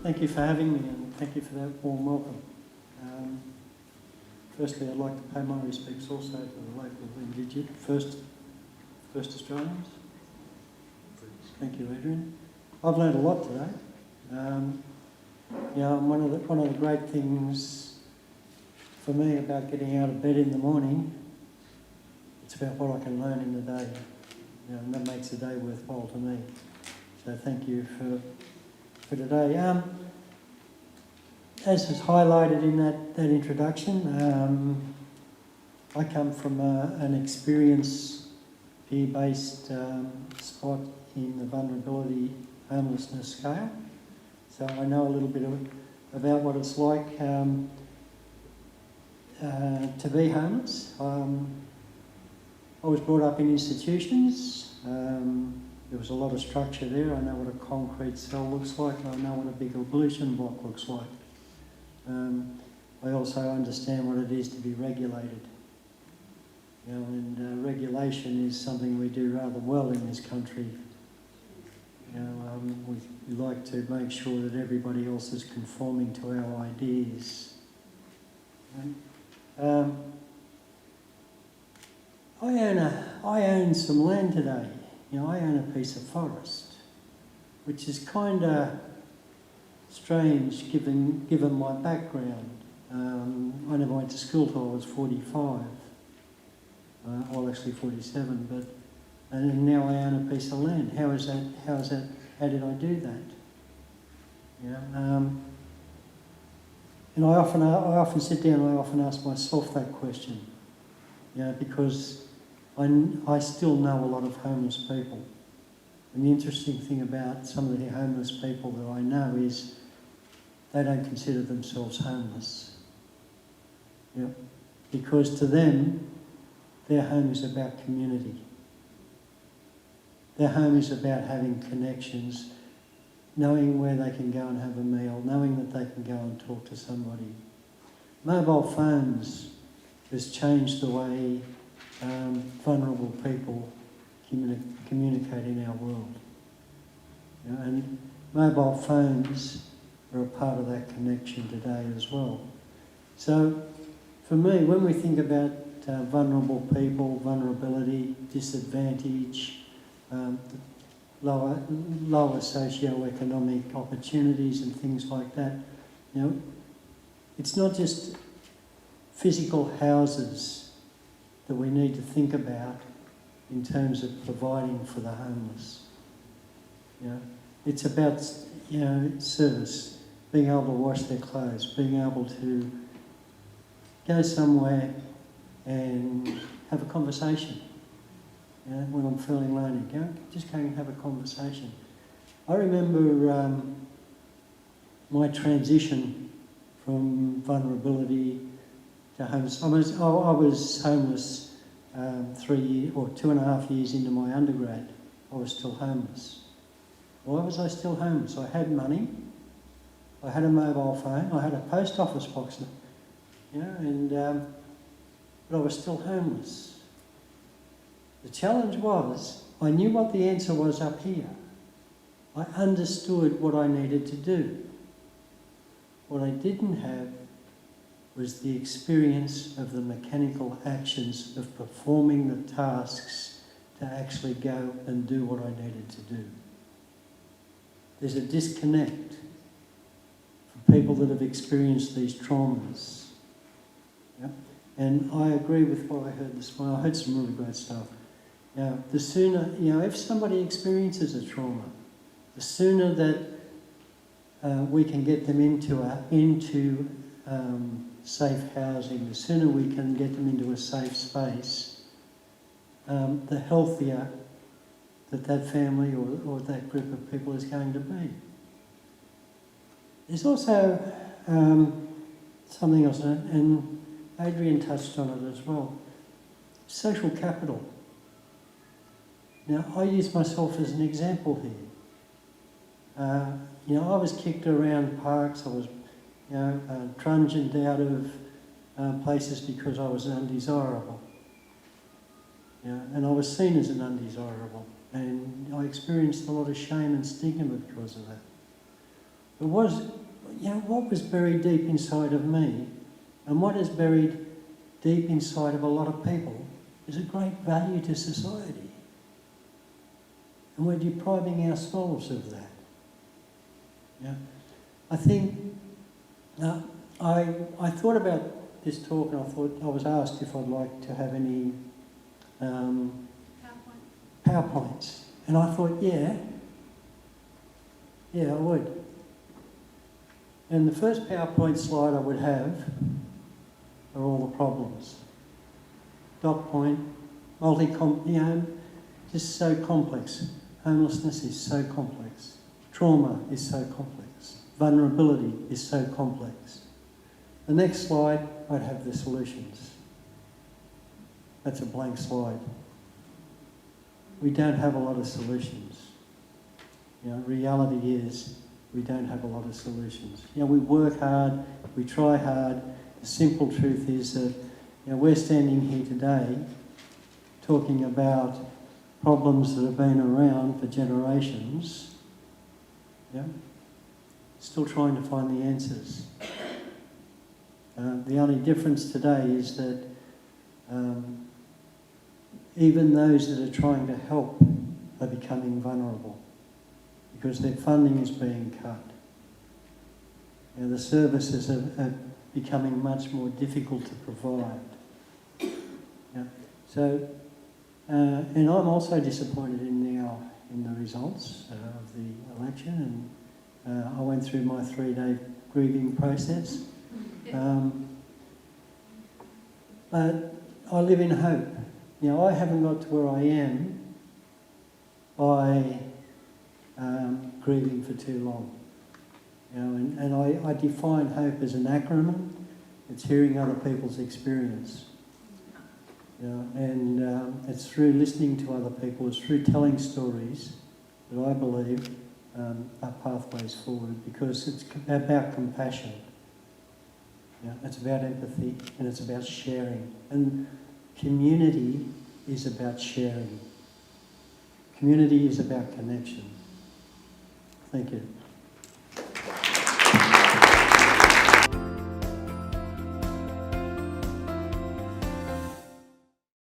Thank you for having me, and thank you for that warm welcome. Firstly, I'd like to pay my respects also to the local Indigenous First Australians. Thank you, Adrian. I've learned a lot today. One of the great things for me about getting out of bed in the morning, it's about what I can learn in the day, and that makes the day worthwhile to me. So thank you for today. As was highlighted in that introduction, I come from an experience peer-based spot in the vulnerability homelessness scale. So I know a little bit about what it's like to be homeless. I was brought up in institutions. There was a lot of structure there. I know what a concrete cell looks like. I know what a big ablution block looks like. I also understand what it is to be regulated. And regulation is something we do rather well in this country. We like to make sure that everybody else is conforming to our ideas. I own some land today. I own a piece of forest, which is kind of strange given my background. I never went to school till I was 45. Well, actually 47, and now I own a piece of land. How is that? How did I do that? And I often sit down and I often ask myself that question. Because I still know a lot of homeless people. And the interesting thing about some of the homeless people that I know is they don't consider themselves homeless. Because to them, their home is about community. Their home is about having connections, knowing where they can go and have a meal, knowing that they can go and talk to somebody. Mobile phones has changed the way vulnerable people communicate in our world. And mobile phones are a part of that connection today as well. So for me, when we think about vulnerable people, vulnerability, disadvantage, lower socio-economic opportunities and things like that, it's not just physical houses that we need to think about in terms of providing for the homeless. It's about service, being able to wash their clothes, being able to go somewhere and have a conversation. When I'm feeling lonely, just go and have a conversation. I remember my transition from vulnerability to homeless. I was homeless 2.5 years into my undergrad. I was still homeless. Why was I still homeless? I had money, I had a mobile phone, I had a post office box, but I was still homeless. The challenge was, I knew what the answer was up here. I understood what I needed to do. What I didn't have was the experience of the mechanical actions of performing the tasks to actually go and do what I needed to do. There's a disconnect for people that have experienced these traumas. And I agree with what I heard this morning. I heard some really great stuff. The sooner, if somebody experiences a trauma, the sooner that we can get them into safe housing, the sooner we can get them into a safe space, the healthier that family or that group of people is going to be. There's also something else, and Adrian touched on it as well, social capital. Now, I use myself as an example here. I was kicked around parks, I was truncheoned out of places because I was undesirable. And I was seen as an undesirable. And I experienced a lot of shame and stigma because of that. It was, what was buried deep inside of me, and what is buried deep inside of a lot of people, is a great value to society. And we're depriving ourselves of that. Yeah. I think, I thought about this talk, and I was asked if I'd like to have any PowerPoints. And I thought, yeah, I would. And the first PowerPoint slide I would have are all the problems. Dot point, just so complex. Homelessness is so complex. Trauma is so complex. Vulnerability is so complex. The next slide, I'd have the solutions. That's a blank slide. We don't have a lot of solutions. Reality is we don't have a lot of solutions. We work hard, we try hard. The simple truth is that we're standing here today talking about problems that have been around for generations, still trying to find the answers. The only difference today is that even those that are trying to help are becoming vulnerable because their funding is being cut. The services are becoming much more difficult to provide. So, and I'm also disappointed in the results of the election, and I went through my 3-day grieving process. But I live in hope. I haven't got to where I am by grieving for too long. And I define hope as an acronym. It's hearing other people's experience. And it's through listening to other people, it's through telling stories that I believe are pathways forward, because it's about compassion. It's about empathy, and it's about sharing. And community is about sharing. Community is about connection. Thank you.